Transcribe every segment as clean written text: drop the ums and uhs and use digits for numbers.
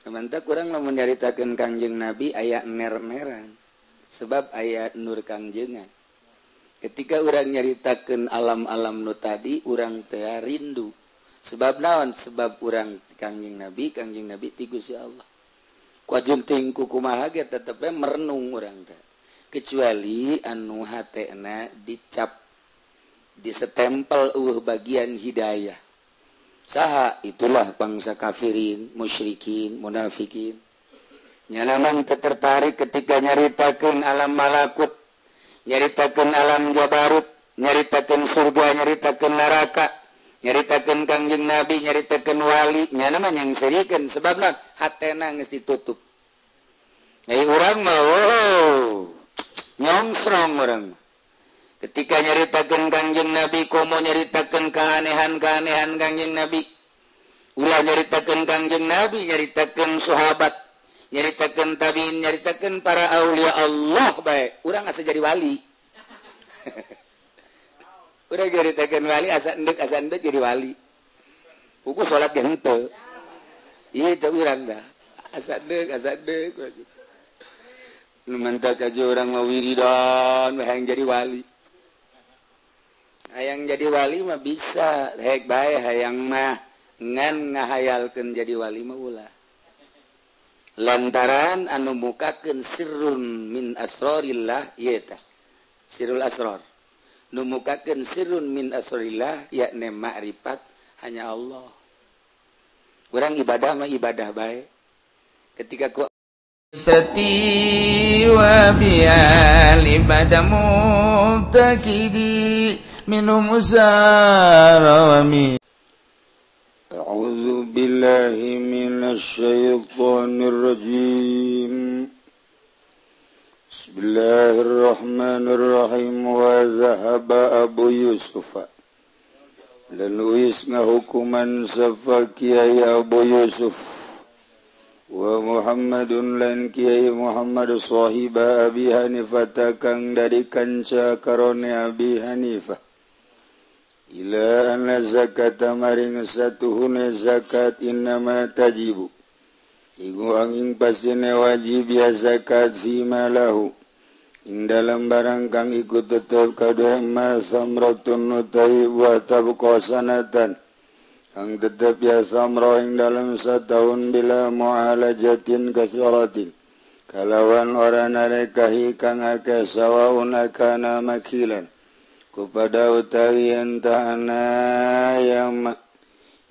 mantap kurang menyaritakan Kangjeng Nabi aya ner-neran sebab ayat Nur Kangjengan ketika orang nyaritakan alam-alam Nu tadi orang tea rindu sebab naon sebab orang Kangjeng Nabi tigus ya Allah kuajunting kukumaha ge tetepnya merenung orang teh kecuali anu hatena dicap disetempel bagian hidayah saha itulah bangsa kafirin, musyrikin, munafikin. Nyanaman tertarik ketika nyaritakeun alam malakut, nyaritakeun alam jabarut, nyaritakeun surga, nyaritakeun neraka, nyaritakeun Kangjeng Nabi, nyaritakeun wali, nyanaman yang serikeun sebabna hatena geus ditutup. Ai urang mah nyongsrong urang. Ketika nyaritakeun Kangjeng Nabi komo nyaritakeun keanehan-keanehan Kangjeng Nabi ulah nyaritakeun Kangjeng Nabi nyaritakeun sahabat nyaritakeun tabiin nyaritakeun para aulia Allah bae urang asa jadi wali urang nyaritakeun wali asa endek jadi wali puguh salat ge henteu ieu teh urang dah asa endek lumantak aja urang ngawiridan hayang jadi wali hayang jadi wali mah bisa hek bae hayang mah ngan ngahayalkeun jadi wali mah ulah lantaran anu mukakeun sirrun min asrarillah ieu tah sirrul asrar nu mukakeun sirrun min asrarillah yakni makrifat hanya Allah urang ibadah mah ibadah bae ketika ku Tati wa bial ibadah mutakidi minum usarawami A'udzu billahi minasy syaithanir rajim Bismillahirrahmanirrahim wa zahaba Abu Yusuf lan wis ngahukuman safa Kiai Abu Yusuf wa Muhammadun lan Kiai Muhammad sahiba Abi Hanifah kang dari kanca karone Abi Hanifah ila anna zakata maring satuhune zakat innama tajibu iku angin pasine wajib ya zakat fi malahu ing dalam barang kang iku tetep kadhe ma samratun nutai wa tabqa sanatan ang tetap ya samro ing dalam setahun bila mu'alajatin kasyaratin kalawan orang narekahi kang ake sawaun akana makilan kepada utawi entahana yang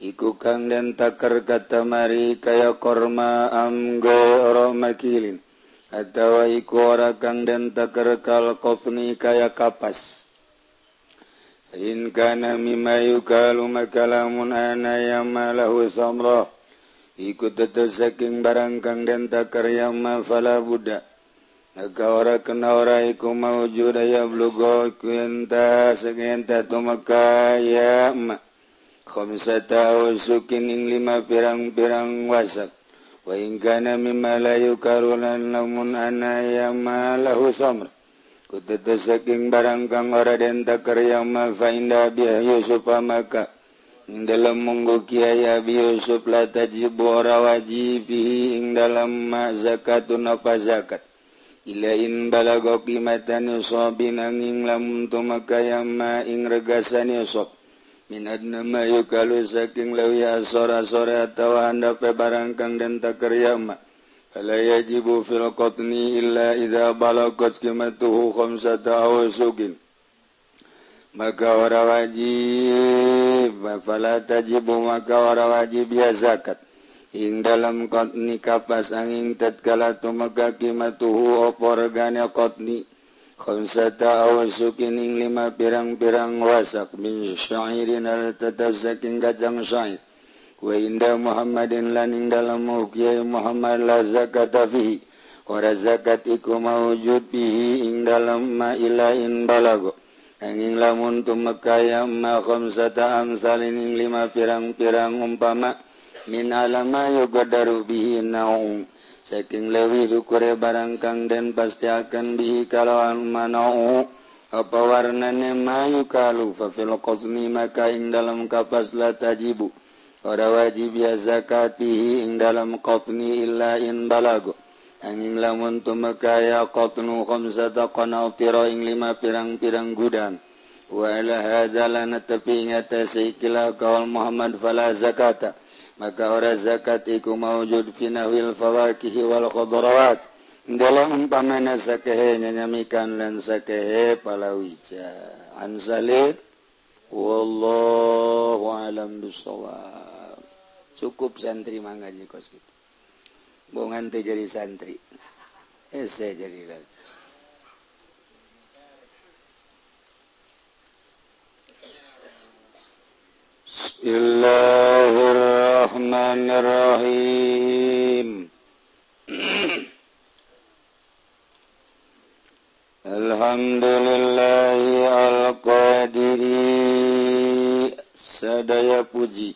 iku kang dan takar kata mari kaya korma amgo ora makilin atau iku ora kang dan takar kal kofni kaya kapas in kana mimma yukalu makalamun ana yamma lahu samrah ikut tetap saking barang kang den takar yamma fala buddha maka ora kena ora iku maujud ya blugo kuenta segenta tumaka yamma khamsata usukin ing 5 pirang-pirang wasak wa in kana mimma la yukalu lamun ana yamma lahu samrah kutete saking barang kang ora den takar yang fa inda bi Yusuf maka ing dalam munggu Kiai Abi Yusuf la tajibu ora wajib ing dalam ma zakatun apa zakat ila in balago qimatan yusabin ing lamun tumaka yamma ing regasan yusab min adna ma yukalu saking lawi asora-asora atawa handap barang kang den takar yamma fala yajibu fil qatni illa idza balagat qimatuhu khamsata awsukin maka ora wajib fala tajibu maka ora wajib ya zakat ing dalam qatni kapas angin tatkala tumaka qimatuhu oporgane qatni khamsata awsukin ing 5 pirang-pirang wasak min syairin al tatazakin kacang syair wa inda Muhammadin laning dalam Kiai Muhammad la zakata fihi ora zakat iku maujud fihi ing dalam ma ilain balago angin lamun tumakaya ma khamsata amsalin ing 5 pirang-pirang umpama min alama yugadaru bihi naum saking lewi dukure barang kang den pasti akan bihi kalawan manau apa warnane mayukalu fa fil qasmi maka ing dalam kapas la tajibu ora wajib zakatihi ing dalam qatni illa in balago angin lamun tumakaya qatnu khamsata qanautira ing 5 pirang-pirang gudang wa ala hadzalana tapi ngatasi kila qaul Muhammad fala zakata maka ora zakat iku maujud fi nahwil fawakihi wal khudrawat dalam umpamana sakehe nyanyamikan lan sakehe palawija ansale wallahu alam bisawab. Cukup santri mangaji kos gitu bongan teh jadi santri saya jadi raja. Bismillahirrahmanirrahim. Alhamdulillahi al-qadiri sadaya puji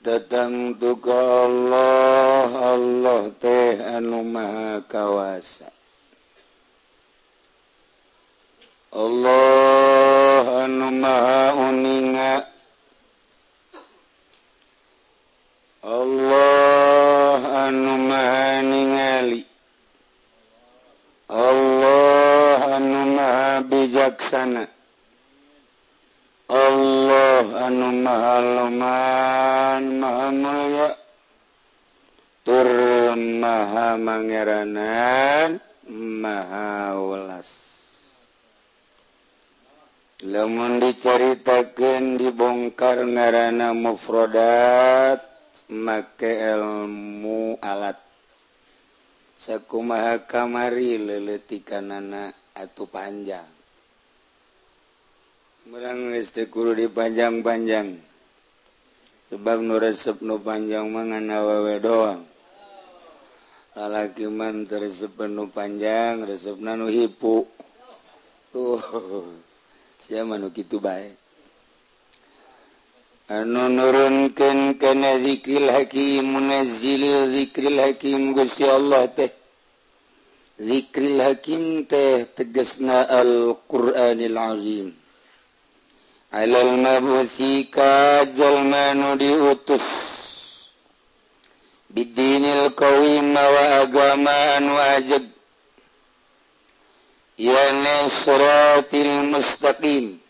datang tuka Allah teh anu maha kawasa Allah anu maha uninga Allah anu maha ningali Allah anu maha bijaksana Allah anu maha luman maha mulia tur maha mangeranan maha welas. Lamun dicaritakeun dibongkar ngaranna mufradat make ilmu alat sakumaha kamari leuletikanana atuh panjang murang geus teu kudu dipanjang-panjang sebab nu resep nu panjang mah ngan awewe doang lalaki man teu resep nu panjang resepna nu hipu sia mah nu kitu bae anu nurunkeun kana zikril hakim munazzil zikril hakim Gusti Allah teh zikril hakim teh tegasna al-Qur'anil azim alal mabusi ka jalma nu diutus bidinil qawim wa agama anu ajeg yana siratil mustaqim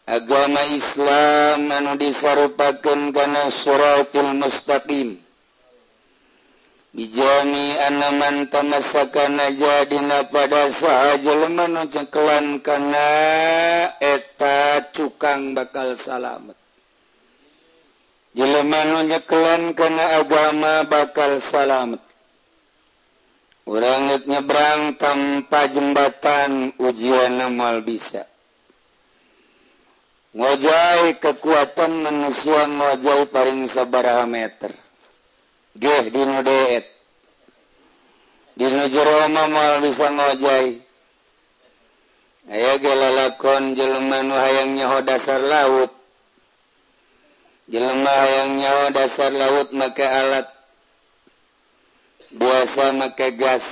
agama Islam anu disarupakeun kana siratal mustaqim bijami anaman tamassakana jadina pada saha jelema nu cekelan kana eta cukang bakal salamet jelema nu cekelan kana agama bakal salamet urang nyebrang tanpa jembatan ujianna moal bisa ngojai kekuatan manusia ngojai paling sabaraha meter geh dinu deet dinu jero mah moal bisa ngojai aya ge lalakon jelema nu hayang nyaho dasar laut jelema hayang nyaho dasar laut make alat biasa make gas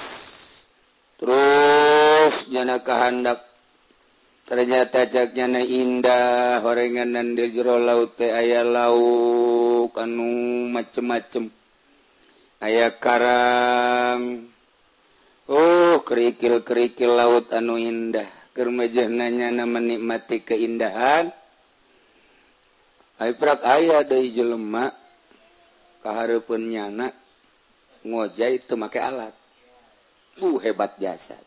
terus jana kahandap ternyata caknya indah horenganan di jero laut teh aya lauk anu macem-macem aya karang kerikil-kerikil laut anu indah keur mejehna nyana menikmati keindahan prak aya deui jelema kahareupeun nyana ngojai teu make alat hebat jasa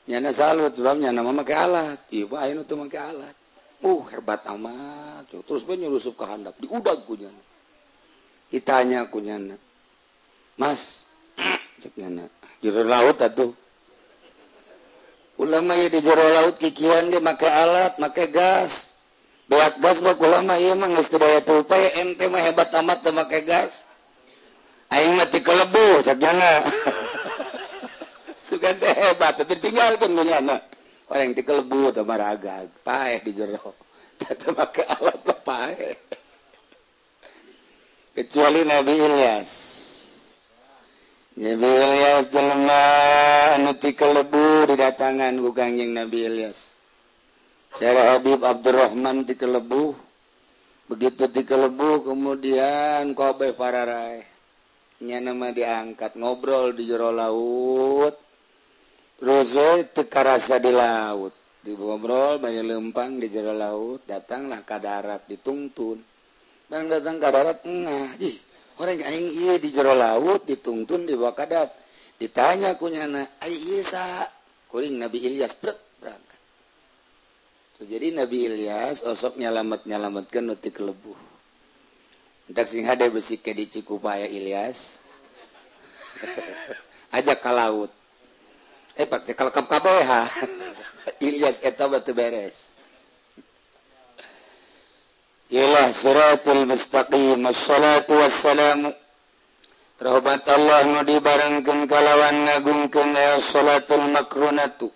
nyana salut sebab nyana mah make alat ieu mah aya nu teu make alat hebat amat terus bae nyurusup ka handap diudag ku nyana ditanya ku nyana mas cek nyana jero laut atuh ulah mah di jero laut kikian ge make alat make gas beak gas mah kula mah ieu mah geus teu daya tupay ente mah hebat amat teu make gas aing mah ti kelebu cek nyana sugan teh hebat ditinggalkeun ku nyana orang ti kelebu teh maraga paeh di jero teu make alat mah paeh kecuali Nabi Ilyas jelema anu ti kelebu didatangan ku Kangjeng Nabi Ilyas cara Habib Abdurrahman di Kelebuh begitu di Kelebuh kemudian kobe pararai nya nama diangkat ngobrol di jero laut terus teka rasa di laut ngobrol banyak lempang di jero laut datanglah ke darat ditungtun dan datang ke darat tengah orang aing ieu di jero laut ditungtun di bawah kadat ditanya kunyana ai ieu saha kuring Nabi Ilyas berangkat. Jadi Nabi Ilyas osok nyalametkeun nu ti Kelebuh. Entak sing hade besi ke di Cikupaya Ilyas. Ajak ka laut. Pak teh kalkap kabeh ha. Ilyas eta batu beres. Yalah siratul mustaqim wassalatu wassalamu rahmat Allah nu dibarengkeun kalawan ngagungkeun salatul makrunatu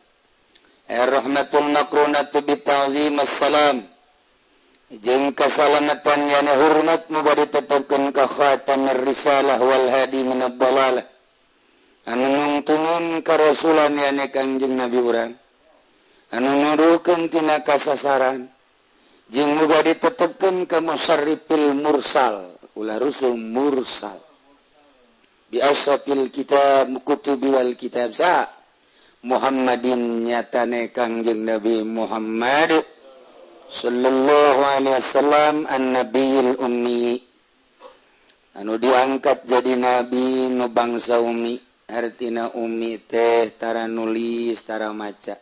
rahmatul makrunatu bita'zim assalam jeung kasalamatan yana hormat nu bade tetepkeun ka khatamir risalah wal hadi min ad-dalalah anu nungtunun ka rasulan yana Kangjeng Nabi urang anu nuduhkeun tina kasasaran jeung muga ditetepkeun ka musarrifil mursal ulah rusul mursal bi asfil kitab kutubi wal kitab sa Muhammadin nyatane Kangjeng Nabi Muhammad sallallahu alaihi wasallam an-nabiyul ummi anu diangkat jadi nabi nu bangsa ummi artina ummi teh tara nulis tara maca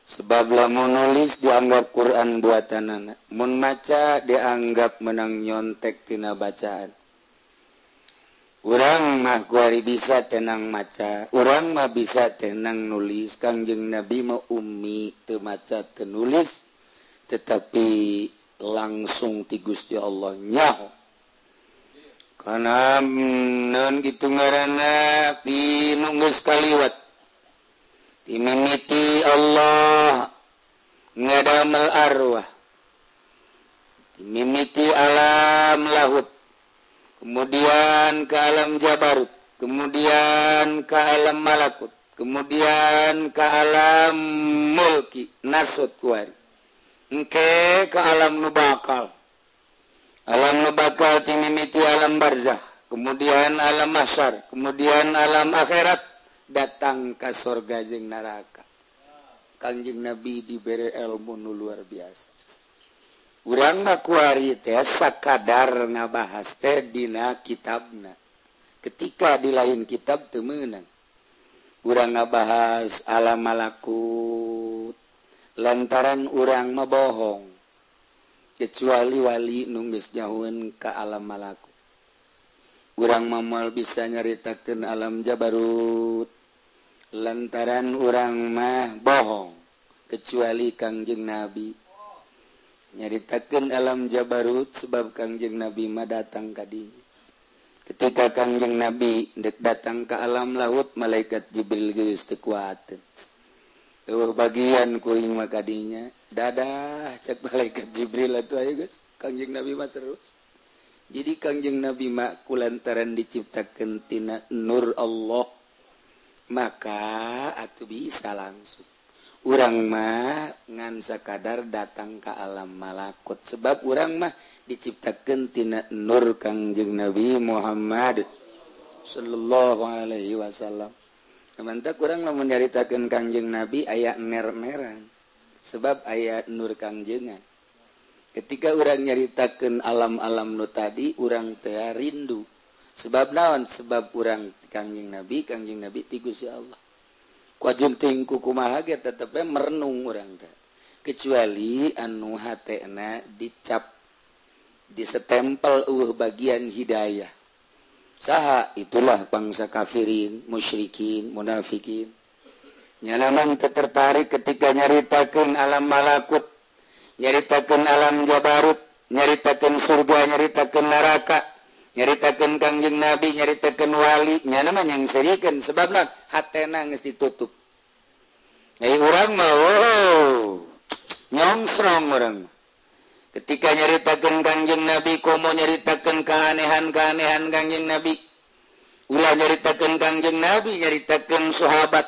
sebab lamun nulis dianggap Quran buatanana mun maca dianggap menang nyontek tina bacaan. Urang mah kuari bisa tenang maca, urang mah bisa tenang nulis. Kangjeng Nabi mah ummi teu maca teu nulis, tetapi langsung ti Gusti Allah nyaho. Kana naon kitu ngaranna nu geus kaliwat. Timimiti Allah ngadamel arwah. Timimiti alam lahut. Kemudian ke alam Jabarut, kemudian ke alam Malakut, kemudian ke alam Mulki, Nasut kuari. Engke ke alam Nubakal. Alam Nubakal timimiti alam Barzah, kemudian alam Mahsyar, kemudian alam akhirat, datang ke surga jeung neraka. Kangjeng Nabi diberi ilmu nu luar biasa. Urang mah kuari teh sakadar ngabahas teh dina kitabna. Ketika di lain kitab teu meunang. Urang ngabahas alam malakut lantaran urang mah bohong. Kecuali wali nu geus nyahoeun ka alam malakut. Urang mah moal bisa nyaritakeun alam Jabarut lantaran urang mah bohong. Kecuali Kangjeng Nabi nyaritakeun alam Jabarut sebab Kangjeng Nabi mah datang ka dieu. Ketika Kangjeng Nabi dek datang ke alam laut, malaikat Jibril geus teu kuateun. Eueuh bagian kuing mah ka dinya, dadah cek malaikat Jibril atuh aya geus. Kangjeng Nabi mah terus. Jadi Kangjeng Nabi mah kulantaran diciptakeun tina nur Allah, maka atuh bisa langsung. Urang mah ngan sakadar datang ke alam malakut sebab urang mah diciptakeun tina nur Kangjeng Nabi Muhammad sallallahu alaihi wasallam. Mantap urang lamun nyaritakeun Kangjeng Nabi aya ner-neran sebab aya nur Kangjengan. Ketika urang nyaritakeun alam-alam nu tadi urang teh rindu. Sebab naon? Sebab urang Kangjeng Nabi ti Gusti Allah. Kuajun tingku kumaha ge tetep merenung urang teh. Kecuali anu hatena dicap disetempel bagian hidayah. Saha itulah bangsa kafirin, musyrikin, munafikin. Nyanaman tertarik ketika nyaritakeun alam malakut, nyaritakeun alam Jabarut, nyaritakeun surga, nyaritakeun neraka. Nyaritakeun Kangjeng Nabi, nyaritakeun wali, nya mah yang serikeun sebabna hatena geus ditutup. Urang mah nyongsrong urang. Ketika nyaritakeun Kangjeng Nabi, komo nyaritakeun keanehan-keanehan Kangjeng Nabi. Ulah nyaritakeun Kangjeng Nabi, nyaritakeun sahabat,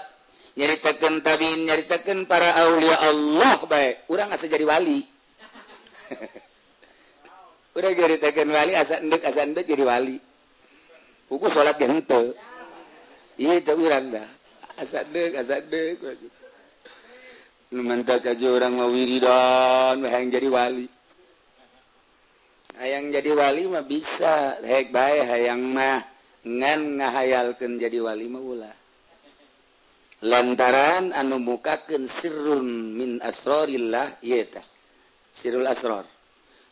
nyaritakeun tabiin nyaritakeun para aulia Allah bae urang asa jadi wali urang nyaritakeun wali asa endek jadi wali buku salat ge henteu ieu teh urang dah asa endek nu mantak aja urang mah wiridan hayang jadi wali hayang jadi wali mah bisa hek bae hayang mah ngan ngahayalkeun jadi wali mah ulah lantaran anu mukakeun sirrun min asrarillah ieu tah sirrul asrar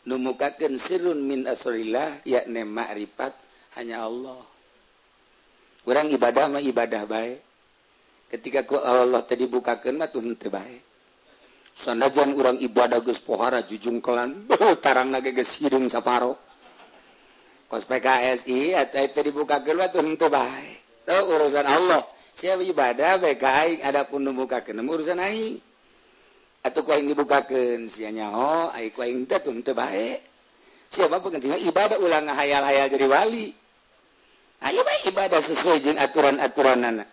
nu mukakeun sirrun min asrarillah yakni ma'rifat hanya Allah urang ibadah mah ibadah bae ketika ku Allah tadi bukakeun mah tun teu bae sanajan urang ibadah geus pohara jujungkelan tarangna geus hideung saparo kos PKSI eta dibukakeun mah tun teu bae teu urusan Allah siapa ibadah baik aing adapun nu bukakeun urusan aing atuh ku aing dibukakeun sia nyaho aing ku aing teh tun teu bae siapa penting ibadah ulah ngahayal-hayal jadi wali ayo bae ibadah sesuai jeung aturan-aturanana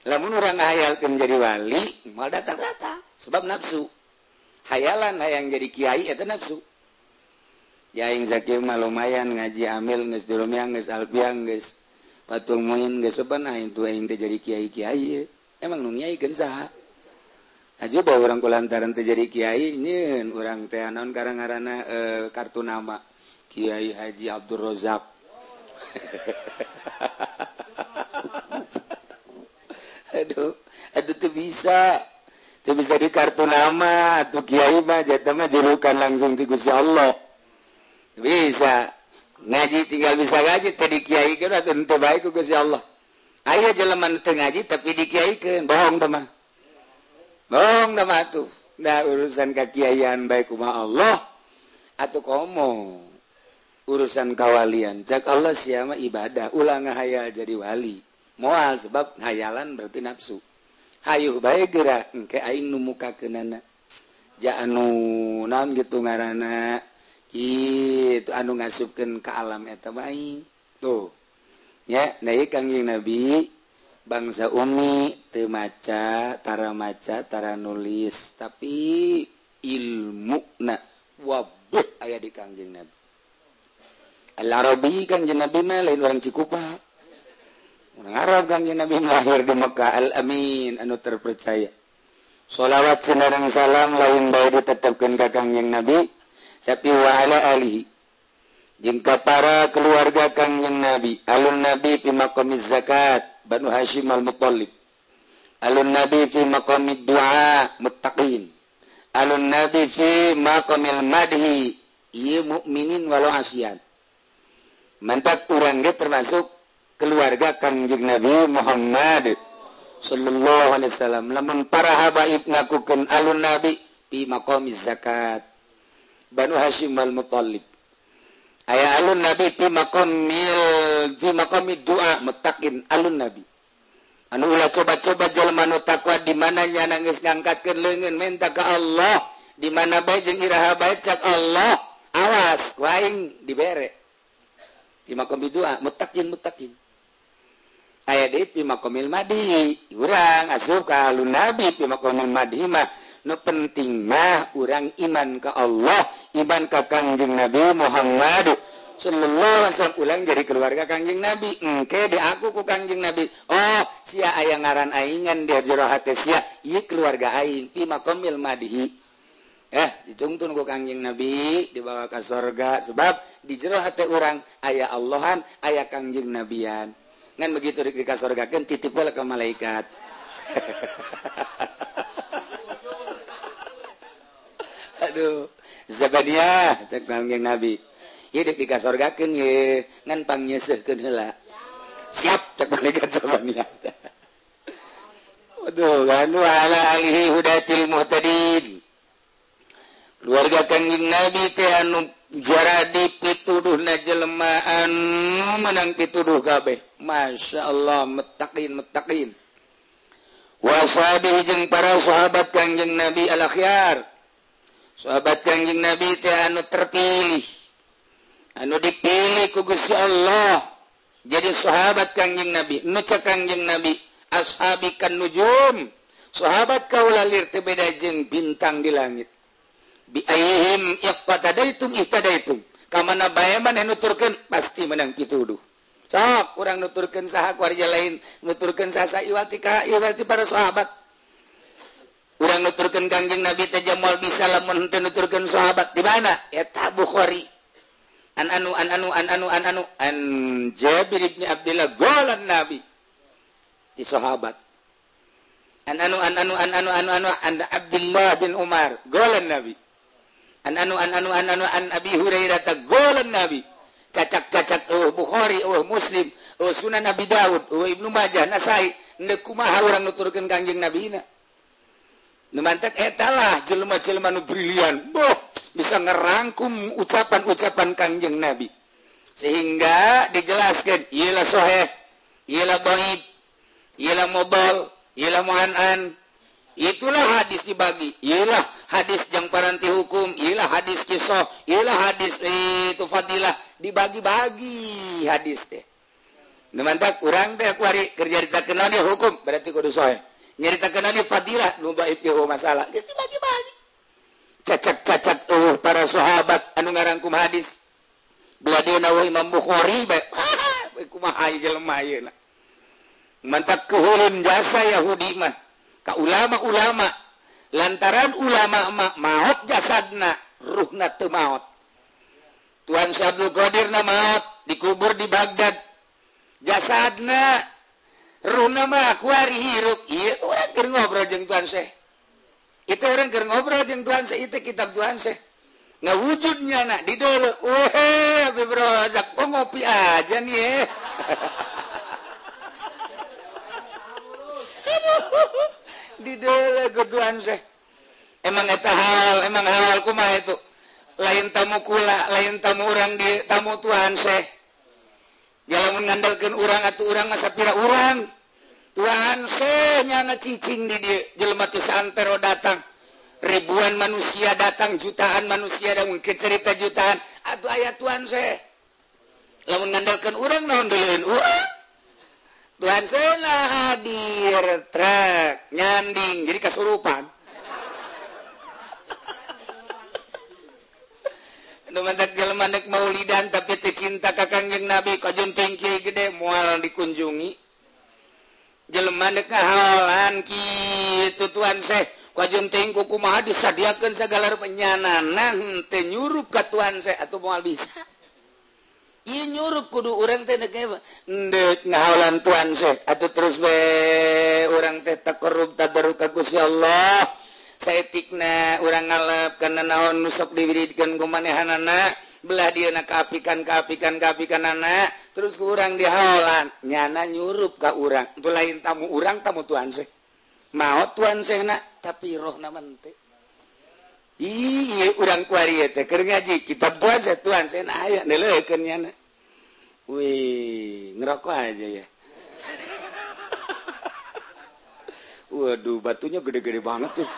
lamun urang ngahayalkeun jadi wali mal datang-datang sebab nafsu hayalan hayang jadi kiai eta nafsu ya aing zakir mah lumayan ngaji amil geus dulumiang geus albiang geus patul muin geus beunah itu aing teh jadi kiai-kiai emang nu ngiaikeun saha aja bae urang kulantaran teh jadi kiai nyeun urang teh naon karangarana kartu nama Kiai Haji Abdul Razak aduh teu bisa di kartu nama atuh kiai mah jata mah julukan langsung ti Gusti Allah bisa ngaji tinggal bisa ngaji tadi kiai kan atau ente baik ku Gusti Allah aya jelema teu ngaji tapi dikiaikeun bohong teh mah tuh da urusan kakiaian baik kumaha Allah atuh komo urusan kawalian cak Allah sia mah ibadah ulah ngahayal jadi wali moal sebab hayalan berarti nafsu hayuh bae geura engke aing nu mukakeunana ja anu naon gitu ngaranna itu anu ngasupkeun ka alam eta bae tuh nya da ieu Kangjeng Nabi bangsa umi teu maca tara nulis tapi ilmuna wabeh aya di Kangjeng Nabi Al-Arabi Kangjeng Nabi mah lain orang Cikupa orang Arab Kangjeng Nabi lahir di Mekah Al-Amin anu terpercaya sholawat sinareng salam lain bae ditetepkeun ka Kangjeng Nabi tapi wa ala alihi jeung ka para keluarga Kangjeng Nabi alun Nabi fi maqamiz zakat Banu Hashim al-Muttalib alun Nabi fi maqamid du'a muttaqin alun Nabi fi maqamil madhi ieu mukminin walau asyan mantap urang ge termasuk keluarga Kangjeng Nabi Muhammad sallallahu alaihi wasallam lamun para habaib ngakukeun alun Nabi fi maqamiz zakat Banu Hashim al-Muttalib aya alun Nabi fi maqamid du'a muttaqin alun Nabi anu ulah coba-coba jelema nu takwa di mana nya geus ngangkatkeun leungeun minta ka Allah di mana bae jeung iraha bae cak Allah awas ku aing dibere fi maqamid du'a muttaqin aya deui fi maqamil madhi urang asup ka alun Nabi fi maqamil madhi mah nu penting mah urang iman ka Allah iman ka Kangjeng Nabi Muhammad sallallahu alaihi wasallam ulang jadi keluarga Kangjeng Nabi engke diaku ku Kangjeng Nabi oh sia aya ngaran aingan di jero hate sia ieu keluarga aing fi maqamil madhi ditungtun ku Kangjeng Nabi dibawa ka surga sebab di jero hate urang aya Allahan aya Kangjeng Nabian ngan begitu di ka surgakeun titip heula ka malaikat aduh Zabaniah cek Kangjeng Nabi ieu dik dikasorgakeun ye ngan pangnyeuseurkeun heula siap cek malaikat Zabaniah waduh anu ala alihi hudatil muhtadin keluarga Kangjeng Nabi teh anu juara dipituduhna jelema anu menang pituduh kabeh masyaallah muttaqin wa sahabihi jeung para sahabat Kangjeng Nabi al-akhyar sahabat Kangjeng Nabi teh anu terpilih anu dipilih ku Gusti Allah jadi sahabat Kangjeng Nabi nu cek Kangjeng Nabi ashabikan nujum sahabat kaula lir teu beda jeung bintang di langit biaihim iqtadaitum ihtadaitum kamana bae maneh nuturkeun pasti menang pituduh sok urang nuturkeun saha warga lain nuturkeun sasa iwati para sahabat urang nuturkeun Kangjeng Nabi teh jamal bisa lamun teu nuturkeun sahabat di mana eta Bukhari an Jabir bin Abdullah golan Nabi di sahabat an Abdullah bin Umar golan Nabi an Abi Hurairah ta golan Nabi cacak Bukhari Muslim Sunan Abi Daud Ibnu Majah Nasai neuk kumaha urang nuturkeun Kangjeng Nabi na nu mantek eta lah jelema-jelema nu brilian bisa ngerangkum ucapan-ucapan Kangjeng Nabi sehingga dijelaskan ieu lah sahih ieu lah dhaif ieu lah mudhal ieu lah mu'an'an itulah hadis dibagi ieu lah hadis yang paranti hukum ieu lah hadis qisah ieu lah hadis itu fadilah dibagi-bagi hadis teh nu mantak urang teh kuari kerja ditakeun dia hukum berarti kudu sahih nyaritakeun dia fadilah nu dhaif ieu masalah geus dibagi-bagi cacat para sahabat anu ngarangkum hadis beladeuna Imam Bukhari bae kumaha jelema ayeuna mantap kehulun jasa Yahudi mah ka ulama-ulama lantaran ulama mah maot jasadna ruhna teu maot Tuan Syekh Abdul Qadir na maot dikubur di Baghdad jasadna ruhna mah kuari hirup ieu urang keur ngobrol jeung Tuan Syekh itu orang keur ngobrol jeung Tuan Syekh itu kitab Tuan Syekh ngawujudnya nak di dulu Habib Rozak ngopi aja nih di dulu ke Tuan Syekh emang hal kumaha itu lain tamu kula lain tamu orang di tamu Tuan Syekh jalan mengandalkan orang atau orang ngasapira orang Tuhan nyana cicing di dia jelema teh santero datang ribuan manusia datang jutaan manusia dan mungkin cerita jutaan atuh aya Tuhan lamun ngandalkeun urang naon deuleun urang Tuhan hadir trek nyanding jadi kasurupan nu mantak jelema nek maulidan tapi teu cinta ka Kangjeng Nabi kajunting kieu gede moal dikunjungi jelema nek ngahalan kitu Tuan Syekh kajunting ku kumaha disadiakeun sagala penyanana teu nyurup ka Tuan Syekh atuh moal bisa ieu nyurup kudu urang teh nek ngahalan Tuan Syekh atuh terus we urang teh taqarrub tadarruk ka Gusti Allah saetikna urang ngalep kana naon nu sok diwiridkeun ku manehanana belah dieuna kaapikan terus ku urang dihaolan nyana nyurup ka urang teu lain tamu urang tamu Tuan Syekh maot Tuan Syekh na tapi rohna mah teu ieu urang kuari teh keur ngaji kitab Tuan Syekh na aya neuleukeun nyana wih ngerokok aja ya waduh batunya gede-gede banget tuh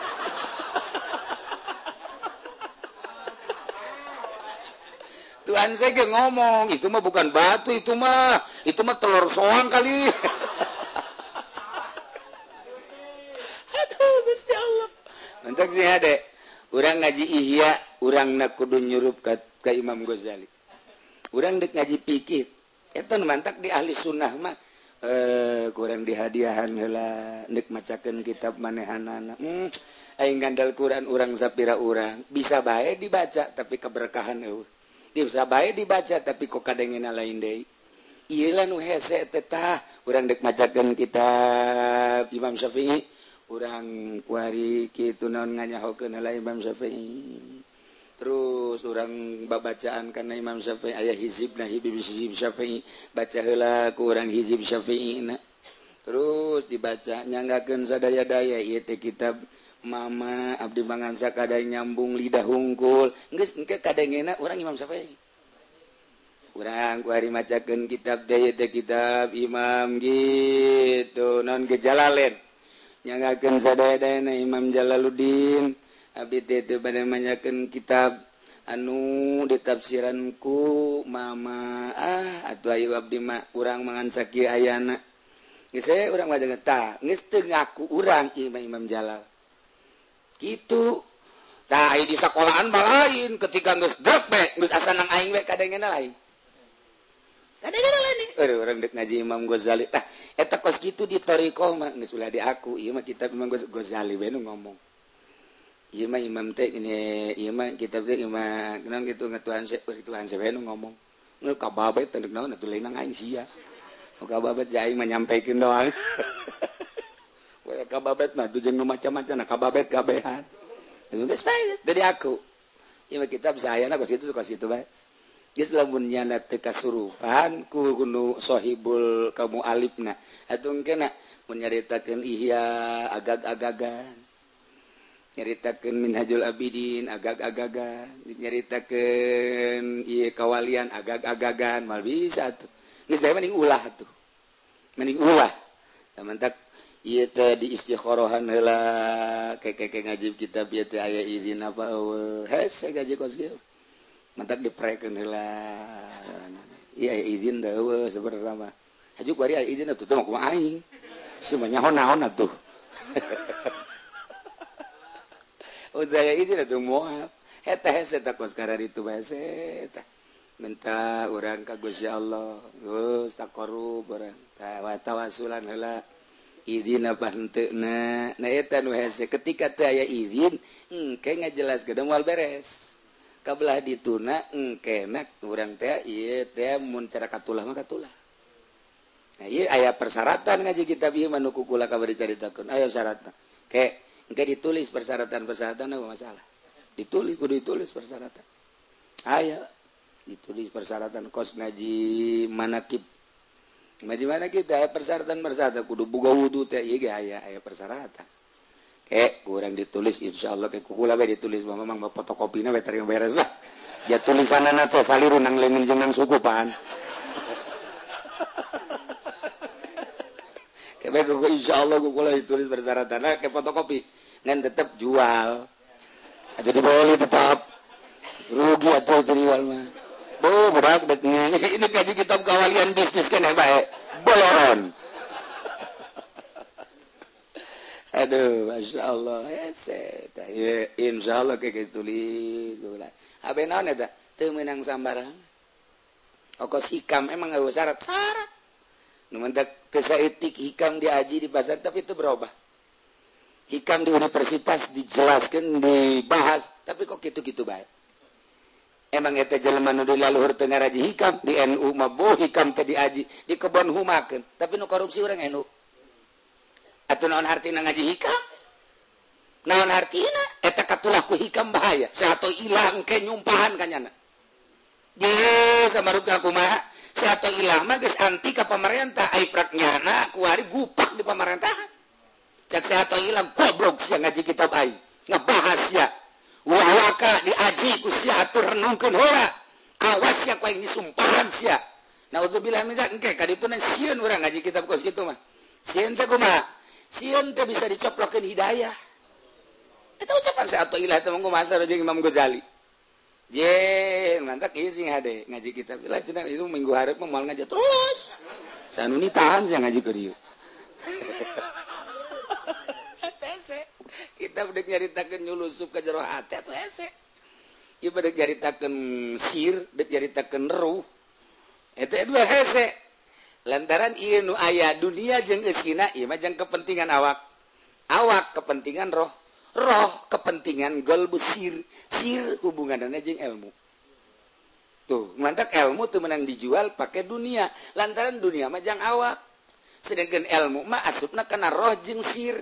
Tuhan saya ngomong itu mah bukan batu itu mah telur soang kali aduh Gusti Allah mantak sih ade urang ngaji ihya urang na kudu nyurup ka Imam Ghazali urang dek ngaji pikir eta mantak di ahli sunnah mah kurang dihadiahan heula nek macakeun kitab manehanana aing ngandal Quran urang sapira urang bisa bae dibaca tapi keberkahan eueuh bisa bae dibaca tapi kok kadengena lain deui ieu lah nu hese teh tah urang dek macakeun kitab Imam Syafi'i urang kuari kitu naon nganyahokeun heula Imam Syafi'i terus urang babacaan kana Imam Syafi'i aya hizibna hizib Syafi'i baca heula ku urang hizib Syafi'ina terus dibaca nyanggakeun sadaya-daya ieu teh kitab Mama abdi mangansa kadang nyambung lidah hungkul geus engke kadengena urang Imam Syafi'i urang kuari macakeun kitab teh kitab Imam gitu naon Jalalain nyanggakeun sadaya-dayana Imam Jalaluddin abdi teh bade manyakeun kitab anu ditafsiranku Mama atuh ayu abdi mah urang mangansa kieu ayana saya orang wajah tak ngaku orang imam Jalal gitu di sekolahan lain ketika orang ngaji Imam Ghazali kos gitu ditoriko di aku kita Ghazali ngomong imam ini kita gitu ngomong menyampaikan doang macam-macam dari aku kitab saya itunya kasurupan kushohibul kamu Alibna menyaritakan iya agak-agagan nyaritakan Minhajul Abidin agak-agagan nyaritakan kawalian agak-agagan mal bisa tuh mending ulah tuh mending ulah mantap iya teh di istikharatan heula kayak ngaji kitab ieu teh aya izin apa hese gaji kos kieu mantap diprekeun heula iya izin da eueuh sabarna mah hajuk bari aya izin atuh teh mah kumaha aing si mah nyaho-naon atuh udah aya izin atuh moal eta hese teh kos karari itu hese teh minta urang ka Gusti Allah geus taqarrub urang tawasulan heula izin apa henteuna eta nu hese ketika teu aya izin engke ngajelaskeun moal beres kabelah dituna engkena urang teh ieu teh mun cara katulah mah katulah nah ieu aya persyaratan ngaji kitab ieu manu kukula kabari caritakeun aya syaratna engke ditulis persyaratan-persyaratan apa masalah kudu ditulis persyaratan aya ditulis persyaratan kos ngaji manakib kita persyaratan kudu boga wudu teh ieu ge aya persyaratan kurang ditulis insyaallah ke kukula we ditulis memang fotokopina we teu beres lah ya tulisanana teh saliru nang leungeun jeung nang sukupan kebe kuku insyaallah kukula ditulis persyaratan ke fotokopi ngan tetep jual atuh dibeli tetap rugi atuh jual mah berat ini kaji kitab kawalian bisnis kan ya baik bolon aduh masya Allah insya Allah kayak tulis apa naon eta teu meunang sambarang ongkos hikam emang nggak syarat nu mentak kesaetik hikam diaji di pasar tapi itu berubah hikam di universitas dijelaskan dibahas tapi kok gitu-gitu baik emang eta jelema nu di laluhur teu ngaraji hikam di NU mah hikam teh diaji di kebon humakeun tapi nu korupsi urang NU atuh naon hartina ngaji hikam naon hartina eta katulah ku hikam bahaya sato ilang ke nyumpahan kanyana ge samarutna kumaha sato ilang mah geus anti ka pamarentah ai praknyana kuari gupak di pamerintahan cak sato ilang goblok sia ngaji kitab ai ngebahas ya wawaka diaji ku sia atur renungkeun heula awas sia ku aing disumpahan sia naudzubillah min dzalik engke kadituna sieun urang ngaji kitab kos kitu mah sieun teh kumaha sieun teh bisa dicoplokeun hidayah eta ucapan sato ilah teh mangko masar jeung Imam Ghazali mantap ieu sing hade ngaji kitab lah cenah itu minggu hareup mah moal ngaji terus sanu ni tahan sia ngaji keur ieu kita udah nyaritakeun nyulusup ka jero hati atuh hese ieu bade nyaritakeun sir dek nyaritakeun ruh eta dua hese lantaran ieu nu aya dunia jeung eusina ieu mah jeung kepentingan awak kepentingan roh kepentingan golbu sir hubunganna jeung ilmu tuh mantap ilmu tuh menang dijual pakai dunia lantaran dunia mah jeung awak sedangkan ilmu mah asupna kana roh jeung sir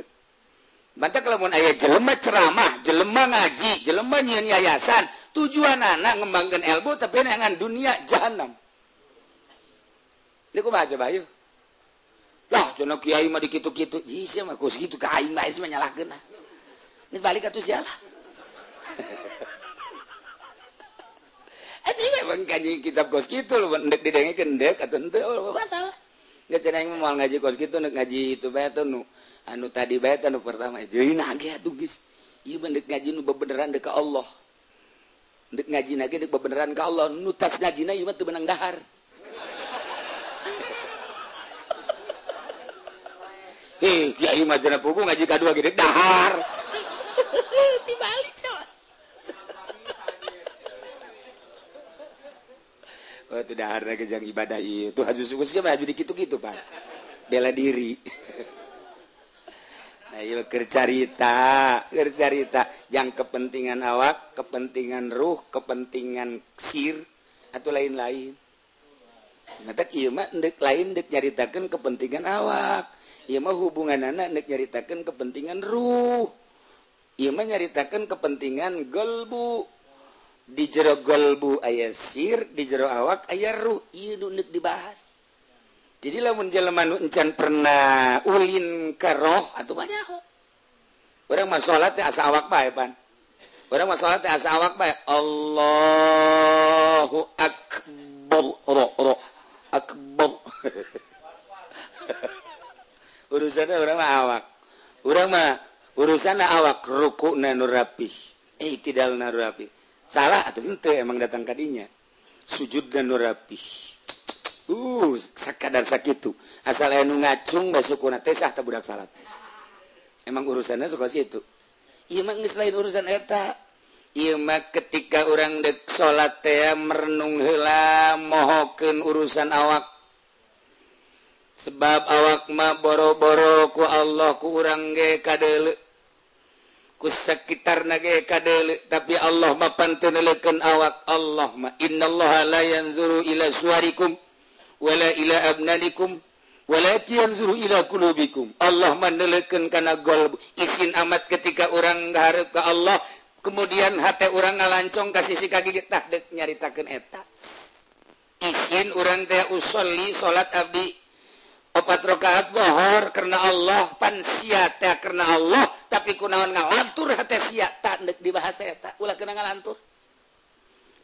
mantap kalau mun aya jelema ceramah, jelema ngaji, jelema nyieun yayasan, tujuanana ngembangkeun ilmu tapi nangan dunia jahanam. Ini kumaha coba ayo? Lah, cenah kiai mah dikitu-kitu, ji sia mah kus kitu ka aing bae mah nyalahkeun. Geus balik atuh sia lah. Ati memang kaji kitab kos kitu lho, ndek didengekeun ndek atuh henteu masalah. Geus cenah aing moal ngaji kos kitu ndek ngaji itu bae atuh nu anu tadi bae anu pertama jadi nage atuh geus ieu mah ngaji nu bebeneran deuk ka Allah dek ngaji nage deuk bebeneran ka Allah nu tas ngajina ieu mah teu beunang dahar Kiai mah cenah pugu ngaji kadua gede dahar. Dibalik coba. Oh itu dahar ge jang ibadah ieu. Tuh haju suku sia mah haju dikitu-kitu, Pak. Bela diri. Nah, ieu keur carita, jang kepentingan awak, kepentingan ruh, kepentingan sir atau lain-lain. Ngatak ieu mah endek lain dek nyaritakeun kepentingan awak. Ieu mah hubunganana endek nyaritakeun kepentingan ruh. Ieu mah nyaritakeun kepentingan qalbu. Di jero qalbu aya sir, di jero awak aya ruh. Ieu nu endek dibahas. Jadi lamun jelema nu encan pernah ulin ka roh atuh banyak. Urang mah salat teh asa awak bae, Pan. Urang mah salat teh asa awak bae. Allahu akbar. Akbar. Urusanna urang mah awak. Urang mah urusanna awak rukuna nu rapih. Tidalna nu rapih. Salah atuh henteu emang datang ka dinya. Sujudna nu rapih. Sakadar sakitu. Asal anu ngacung basukuna teh sah teh budak salat. Emang urusanna suka situ. Ieu mah geus lain urusan eta. Ieu mah ketika urang dek salat teh merenung heula mohokeun urusan awak. Sebab awak mah boro-boro ku Allah ku urang ge kadeuleu. Ku sakitarna ge kadeuleu, tapi Allah mah pantun neulekeun awak. Allah mah innallaha la yanzuru ila suwarikum wala ila abnanikum walakin yanzuru ila qulubikum. Allah maneulekeun kana qalb. Isin amat ketika urang ngahareup ka Allah, kemudian hate urang ngalancong ka sisi kaki tah deuk nyaritakeun eta. Isin urang teh usolli salat abdi 4 rakaat zuhur karena Allah, pan sia teh karena Allah, tapi kunaon ngalantur hate sia tah deuk dibahas eta. Ulah kena ngalantur.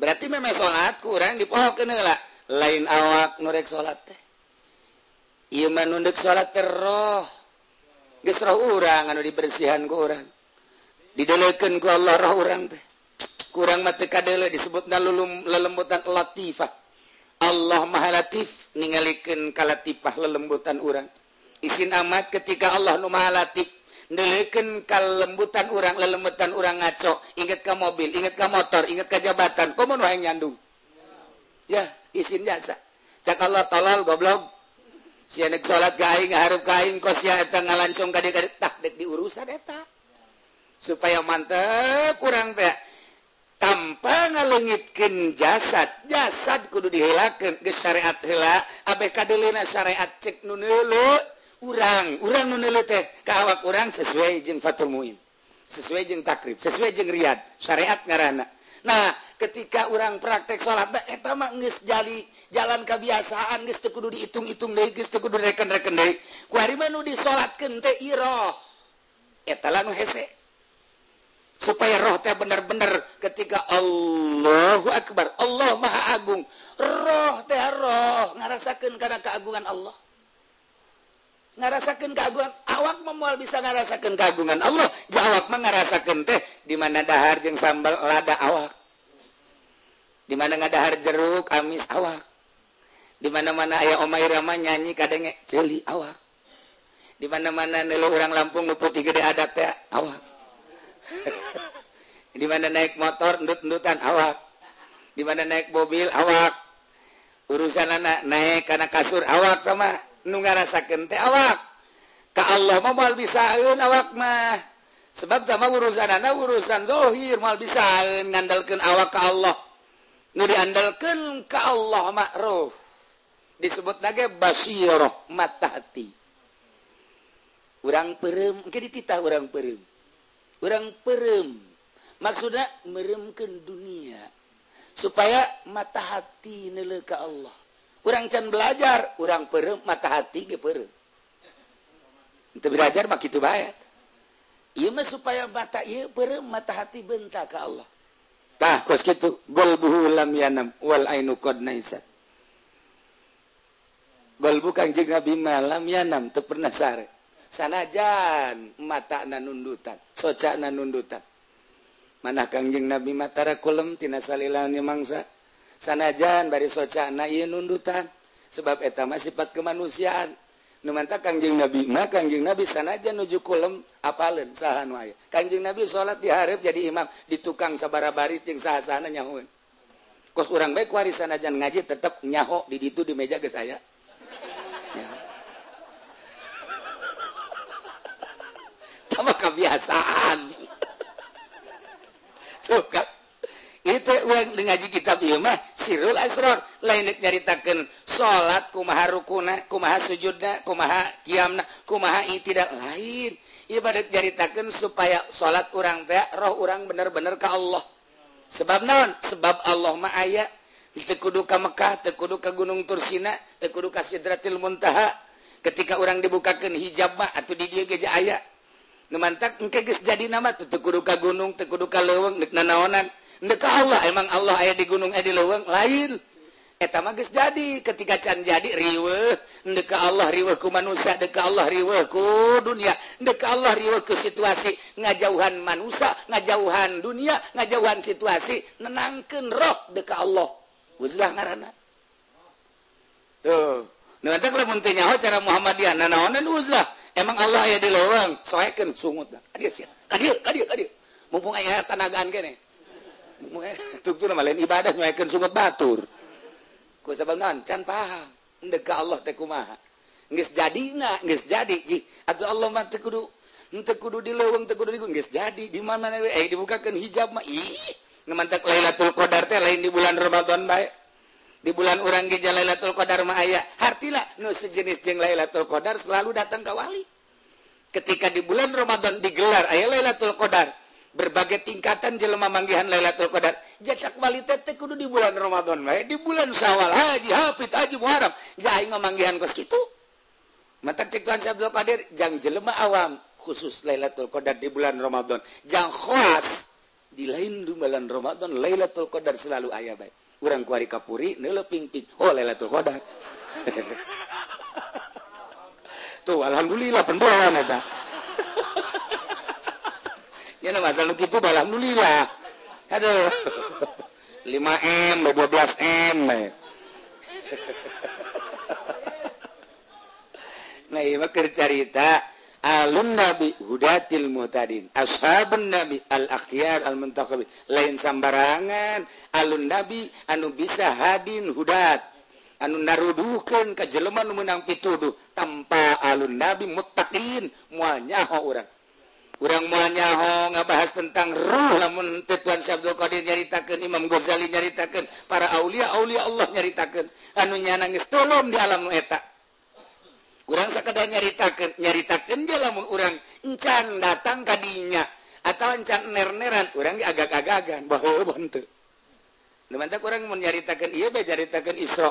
Berarti memang salat ku urang dipohokeun heula. Lain awak nurek salat teh. Ieu mah nu deuk salat teh roh. Geus roh urang anu dibersihan ku urang. Didelekeun ku Allah roh urang teh. Kurang mah teu kadeuleu disebutna lelembutan latifah. Allah Maha Latif ningalikeun kalatifah lelembutan urang. Isin amat ketika Allah nu Maha Latif ndelekeun kalembutan urang, lelembutan urang ngaco, inget ka mobil, inget ka motor, inget ka jabatan, komo nu hayang nyandung. Ya, isin jasa. Cak Allah tolol goblok. Sia nek salat ka aing ngahareup ka aing kos sia eta ngalancong ka dieu tah dek diurusan eta. Supaya mantep urang teh tanpa ngaleungitkeun jasad. Jasad kudu diheulakeun geus syariat heula, abeh kadeulina syariat cek nu neuleu urang nu neuleu teh ka awak urang sesuai jeung Fathul Muin. Sesuai jeung takrib, sesuai jeung riyad, syariat ngaranna. Nah, ketika orang praktek salat eta mah geus jalan kebiasaan, geus teu kudu dihitung-hitung deui, geus teu kudu reken-reken deui. Kuari mah nu disalatkeun teh iroh. Eta lah nu hese. Supaya roh teh bener-bener ketika Allahu Akbar, Allah Maha Agung. Roh teh roh ngarasakeun kana keagungan Allah. Ngarasakeun keagungan awak mah moal bisa ngarasakeun keagungan Allah. Awak mah ngarasakeun teh di mana dahar jeung sambal lada awak. Di mana ngadahar jeruk amis awak. Di mana-mana aya Oma Irama nyanyi kadenge ceuli awak. Di mana-mana neuleuh urang Lampung nu putih gede adat teh awak. Di mana naik motor endut-endutan awak. Di mana naik mobil awak. Urusanana naik kana kasur awak sama nu ngarasakeun teh awak. Ka Allah mah moal bisaeun awak mah. Sebab teh mah urusanana urusan zahir moal bisaeun ngandalkeun awak ka Allah. Nu diandalkeun ka Allah ma'ruf. Disebut nage basirah mata hati. Urang peureum engke dititah urang peureum. Urang peureum maksudna meremkeun dunia supaya mata hati neuleuh ka Allah. Urang can belajar, urang peureum mata hati ge peureum. Teu belajar mah kitu bae. Ieu mah supaya mata ieu peureum mata hati bentak ka Allah. Tah kos kitu qalbuhu lam yanam wal ainu qad naisat. Qalbu Kangjeng Nabi malam yanam teu pernah sare. Sanajan matana nundutan, socana nundutan. Manah Kangjeng Nabi matara kulem tina salilani mangsa. Sanajan bari socana ieu nundutan sebab eta mah sifat kemanusiaan. nu mantap Kangjeng Nabi mah Kangjeng Nabi sanajan nuju kulem apaleun saha nu aya Kangjeng Nabi salat di hareup jadi imam di tukang sabarabaris jeung saha-sahana nyahoeun kos urang bae kuari sanajan ngaji tetep nyaho di ditu di meja geus aya tambah kebiasaan tuh kan itu urang ngaji kitab ieu mah Sirrul Asrar lain nyaritakeun salat kumaha rukuna kumaha sujudna kumaha qiyamna kumaha i'tidal lain ibadat nyaritakeun supaya salat urang teh roh urang bener-bener ka Allah sebab naon sebab Allah mah aya teu kudu ka Mekah teu kudu ka Gunung Tursina teu kudu ka Sidratil Muntaha ketika urang dibukakeun hijab mah atuh di dieu ge aya nu mantak engke geus jadi nama teu kudu ka gunung teu kudu ka leuweung neuk nanaonan neuk ka Allah emang Allah aya di gunung aya di leuweung lain eta mah geus jadi ketika can jadi riweuh neuk ka Allah riweuh ku manusia neuk ka Allah riweuh ku dunia neuk ka Allah riweuh ku situasi ngajauhan manusia ngajauhan dunia ngajauhan situasi nenangkeun roh neuk ka Allah uzlah ngaranna tuh nu mantak lamun teu nyaho cara Muhammadiyah nanaonan uzlah emang Allah aya di leuweung soekeun sungut kadieu sia kadieu mumpung aya tanagaan keneh mumpung tutur mah lain ibadah nyoekeun sungut batur ku sabab naon can paham endeu ka Allah teh kumaha geus jadina geus jadi atuh Allah mah teu kudu di leuweung teu kudu di geus jadi di mana we dibukakeun hijab mah ngamantak Lailatul Qadar teh lain di bulan Ramadan bae di bulan urang ge Lailatul Qadar mah aya hartila nu sejenis jeung Lailatul Qadar selalu datang ka wali ketika di bulan Ramadan digelar aya Lailatul Qadar berbagai tingkatan jelema manggihan Lailatul Qadar jacak wali teh kudu di bulan Ramadan bae di bulan Syawal haji hafid haji Muharram ja aing manggihan kos kitu mata cek Tuhan Abdul Qadir jang jelema awam khusus Lailatul Qadar di bulan Ramadan jang khas di lain bulan Ramadan Lailatul Qadar selalu aya bae urang kuari kapuri neuleuh ping-ping oh Lailatul Qadar tuh alhamdulillah pendoan eta nya na masalah kitu alhamdulillah aduh 5M 12M nah ieu mah keur carita alun nabi hudatil muhtadin ashabun nabi al akhyar al muntakhabin lain sambarangan alun nabi anu bisa hadin hudat anu naruduhkeun ka jelema nu meunang pituduh tanpa alun nabi muttaqin moal nyaho urang moal nyaho ngabahas tentang ruh lamun Tuan Syekh Abdul Qadir nyaritakeun Imam Ghazali nyaritakeun para aulia Allah nyaritakeun anu nyana geus tolong di alam nu eta urang sakadar nyaritakeun dia lamun urang encan datang ka dinya atawa encan ner-neran urang ge agak-agagan baheula henteu nu mantak urang mun nyaritakeun ieu bae nyaritakeun Isra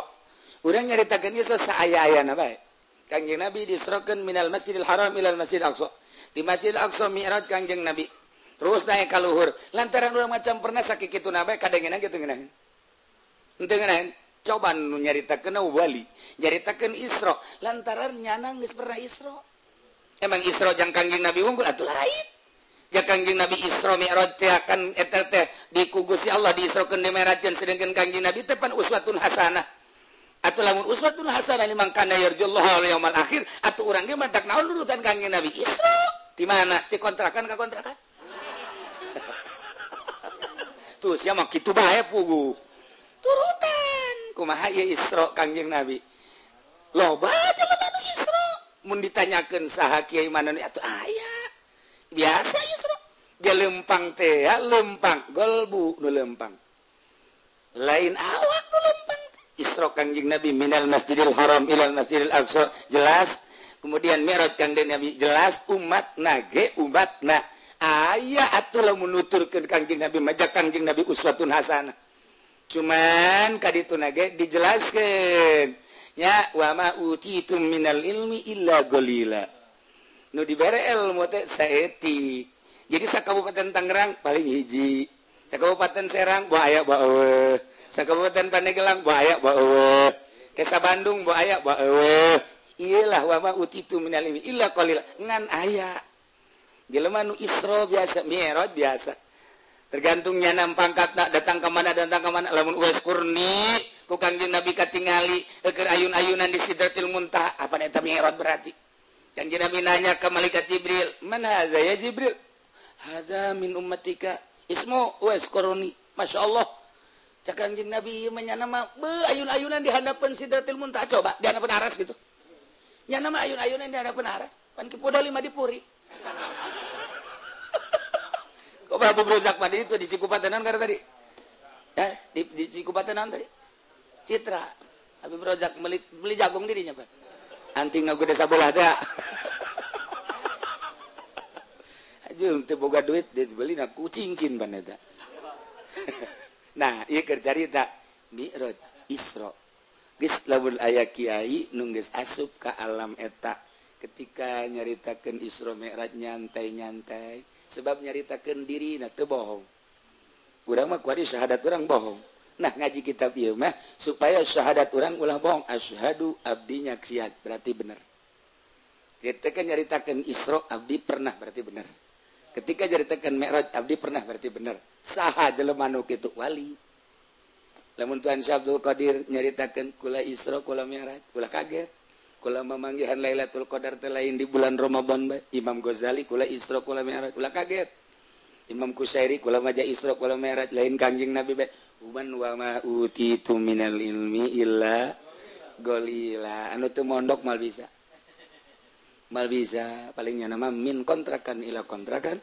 urang nyaritakeun Isra saaya-ayana bae Kangjeng Nabi disrokeun minal Masjidil Haram ilal Masjidil Aqsa di Masjidil Aqsa mi'raj Kangjeng Nabi terus naik ka luhur lantaran urang macam pernah sakikituna bae kadengenan kitu ngeunaheun henteu ngeunaheun coba nu nyaritakeun wali nyaritakeun Isra lantaran nyana geus pernah Isra emang Isra jeung Kangjeng Nabi unggul atuh lain jeung Kangjeng Nabi Isra Mi'raj teh akan eta teh dikugusi Allah diisrokeun di mi'rajkeun sedengkeun Kangjeng Nabi teh pan uswatun hasanah atuh lamun uswatun hasanah liman kana yarjullaha wal yaumil akhir atuh urang ge mantak naon nurutan Kangjeng Nabi Isra di mana di kontrakan ka kontrakan tuh sia mah kitu bae pugu turutan kumaha ieu Isra Kangjeng Nabi loba jelema nu Isra mun ditanyakeun saha kiai mana nu atuh aya biasa Isra ge lempang teh ya lempang golbu nu lempang lain awak nu lempang Isra Kangjeng Nabi minal Masjidil Haram ilal Masjidil Aqsa jelas kemudian Mi'raj Kangjeng Nabi jelas umatna aya atuh lamun nuturkeun Kangjeng Nabi majak Kangjeng Nabi uswatun hasanah cuman kadituna ge dijelaskeun nya wa ma utitum minal ilmi illa qalila nu dibere ilmu teh saeutik jadi sakabupaten Tangerang paling hiji sakabupaten Serang bae aya bae sakabupaten Pandeglang bae aya bae Desa Bandung bae aya bae iyalah wa ma utitum minal ilmi illa qalila ngan aya jelema nu Isra biasa Mi'raj biasa tergantung nyanam pangkatna datang ke mana lamun Uwais Kurni ku Kangjeng Nabi katingali keur ayun-ayunan di Sidratil Muntaha. Apa eta mi'raj berarti? Kangjeng Nabi nanya ke malaikat Jibril, "Mana hadza ya Jibril?" "Hadza min ummatika ismu Uwais Qarni." Masyaallah. Cak Kangjeng Nabi menyana mah ayun-ayunan di hadapan Sidratil Muntaha. Coba di hadapan aras gitu. Nyana mah ayun-ayunan di hadapan aras. Pan kipodo 5 dipuri. Kok Abu Brozak mah itu di Cikupatenan karena tadi? Di Cikupatenan tadi? Citra. Abu Brozak beli jagung dirinya, Pak. Anting ngagude sabelah teh. Ajeng teu boga duit dibeli na kucing-cin ban eta. Nah, ieu keur carita Mi'raj Isra. Geus lamun aya kiai nu geus asup ka alam eta ketika nyaritakeun Isra Mi'raj nyantai-nyantai sebab nyaritakeun dirina teu bohong. Urang mah kuari syahadat urang bohong. Nah, ngaji kitab ieu mah supaya syahadat urang ulah bohong. Asyhadu abdi nyaksian berarti bener. Ketika nyaritakeun Isra abdi pernah berarti bener. Ketika nyaritakeun Mi'raj abdi pernah berarti bener. Saha jelema nu kitu wali. Lamun Tuhan Syekh Abdul Qadir nyaritakeun kula Isra kula Mi'raj, kula kaget. Kula mamanggihan Lailatul Qadar teh lain di bulan Ramadan bae. Imam Ghazali kula Isra kula Mi'raj, kula kaget. Imam Qushairi kula maja Isra kula Mi'raj lain Kangjeng Nabi bae. Uman wa ma utitu minal ilmi illa golila. Anu teu mondok mal bisa. Mal bisa palingnya nama min kontrakan ila kontrakan.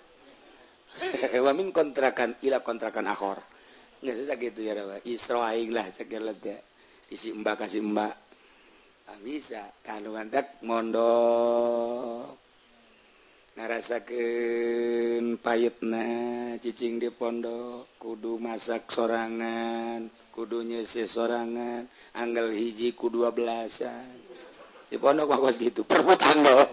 Wa min kontrakan ila kontrakan akhor. Nggak usah gitu ya Rawa. Isra aing lah cekelet ya. Isi mbak kasih mbak. Bisa. Kalau mandak mondok. Ngarasakeun payetna cicing di pondok. Kudu masak sorangan. Kudu nyese sorangan. Anggal hiji ku 12-an. Di pondok bakos gitu. Perbut anggal.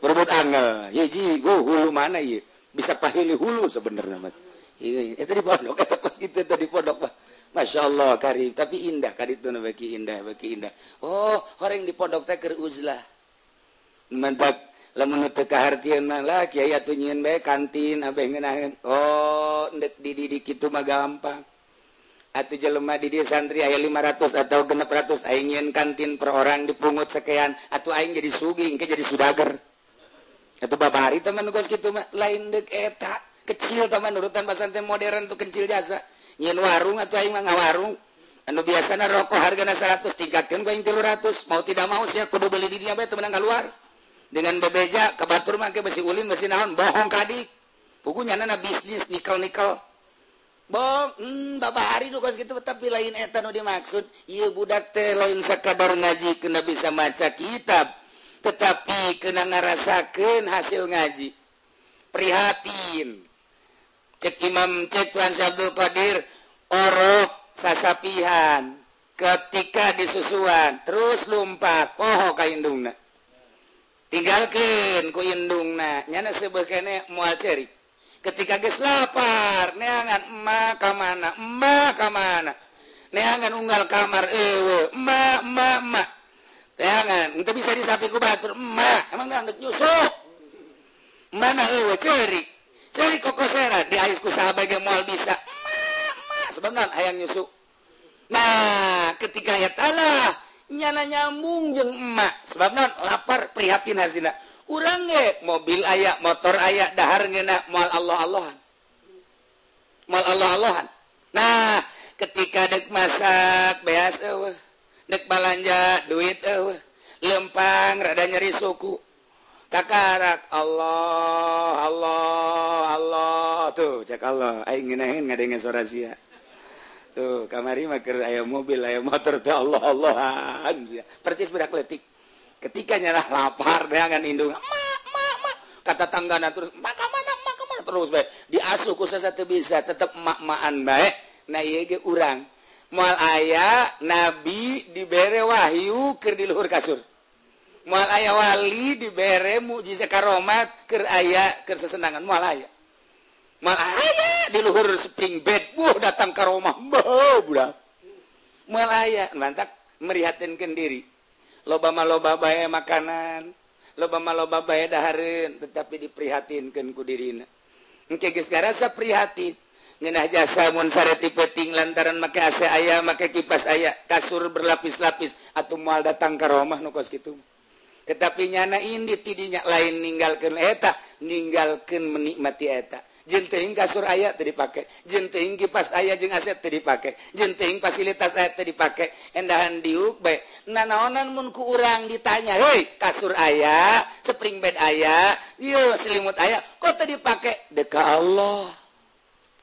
Perbut anggal. Hiji hulu mana ya? Bisa pahili hulu sebenarnya mat. Itu di pondok, kata kos gitu di pondok mah. Masya Allah karim, tapi indah kaditu na baki indah. Oh, orang di pondok teh keur uzlah. Mantap, lamun teu kahartieun mah lah kiai atuh nyieun bae kantin abeh ngeunaheun. Oh, ndek di kitu mah gampang. Atuh jelema di dieu santri aya 500 atau 600 aing nyieun kantin per orang dipungut sekian, atuh aing jadi sugih, engke jadi sudager. Atuh babari teman kos kitu mah lain deuk eta. Kecil teman urutan pasantren modern tuh kecil jasa nyen warung atau aing mah ngawarung anu biasana rokok hargana 100 tingkatkeun ku aing 300 mau tidak mau sia kudu beli di dinya bae teu meunang keluar dengan bebeja ka batur mah ke besi ulin besi naon bohong kadik pugunya na bisnis nikel bohong babahari nu kos kitu tapi lain eta nu dimaksud ieu budak teh lain sakadar ngaji kena bisa maca kitab tetapi kena ngarasakeun hasil ngaji prihatin cek Imam cek Tuhan Syekh Abdul Qadir orok sasapihan ketika disusuan terus lumpat poho ka indungna tinggalkeun ku indungna nyana seubeuh keneh moal cerik ketika geus lapar neangan emma ka mana neangan unggal kamar eueuh emma neangan henteu bisa disapi ku batur emma emang da nyusuh mana eueuh cerik cari kokosera di ais ku sahabat ge moal bisa. Sebenarnya hayang nyusu. Nah, ketika ayat Allah nyana nyambung jeung emak. Sebabna lapar prihatin hazina. Urang ge mobil aya, motor aya, dahar ngeuna moal Allah-Allahan. Moal Allah-Allahan. Nah, ketika dek masak beas eueuh. Dek balanja duit eueuh. Lempang rada nyeri suku. Kakarak Allah tuh cek Allah aing ngeunaheun ngadengen suara sia tuh kamari mah keur aya mobil aya motor teh Allahan sia percis budak leutik ketika nyarah lapar neangan indung kata tanggana terus maka mana terus bae diasuh ku sasa teu bisa tetep emak-emaan bae nah ieu ge urang moal aya nabi dibere wahyu keur di luhur kasur moal aya wali dibere mukjizat karomat keur aya keur sesenangan moal aya di luhur spring bed datang karomah budak moal aya mantap merihatinkeun diri loba bae makanan loba bae dahareun tetapi diprihatinkeun ku dirina engke geus garasa prihatin ngeunah jasa mun sareti peuting lantaran make AC aya make kipas aya kasur berlapis-lapis atuh moal datang ka rumah nu kos kitu tetapi nyana indi tidinya lain ninggalkeun eta ninggalkeun menikmati eta jeung teuing kasur aya teu dipake jeung teuing kipas aya jeung AC teu dipake jeung teuing fasilitas aya teu dipake endahan diuk bae nanaonan mun ku urang ditanya heuy kasur aya spring bed aya ieu selimut aya kok teu dipake deuk ka Allah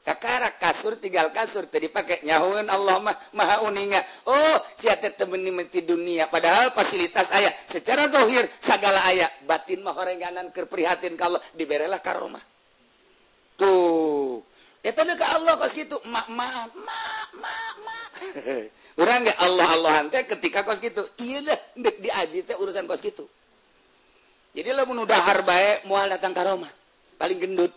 kakara kasur tinggal kasur teu dipake nyahoeun Allah mah maha uninga oh sia teh teu menikmati dunia padahal fasilitas aya secara zahir sagala aya batin mah horenganan keur prihatin ka Allah diberelah ka rumah tuh eta deuk ka Allah kos kitu ma urang ge Allah teh ketika kos kitu ieu dah deuk diaji teh urusan kos kitu jadi lamun dahar bae moal datang ka rumah paling gendut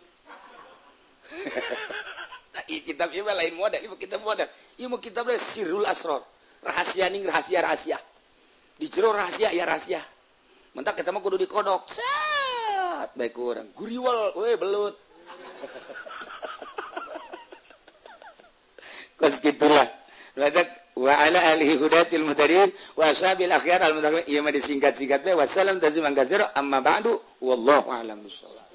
kitab ieu lain model ieu kitab model ieu mah kitab Sirrul Asrar rahasia ning rahasia di jero rahasia ya rahasia mentak kita mah kudu dikodok sat bae ku urang guriwal we belut kos gitulah belajar wa ala alihi hudatil muhtadin wa ashabil akhyar al mutaqin ieu mah disingkat-singkat we wassalam taziman katsira amma ba'du wallahu a'lam bissawab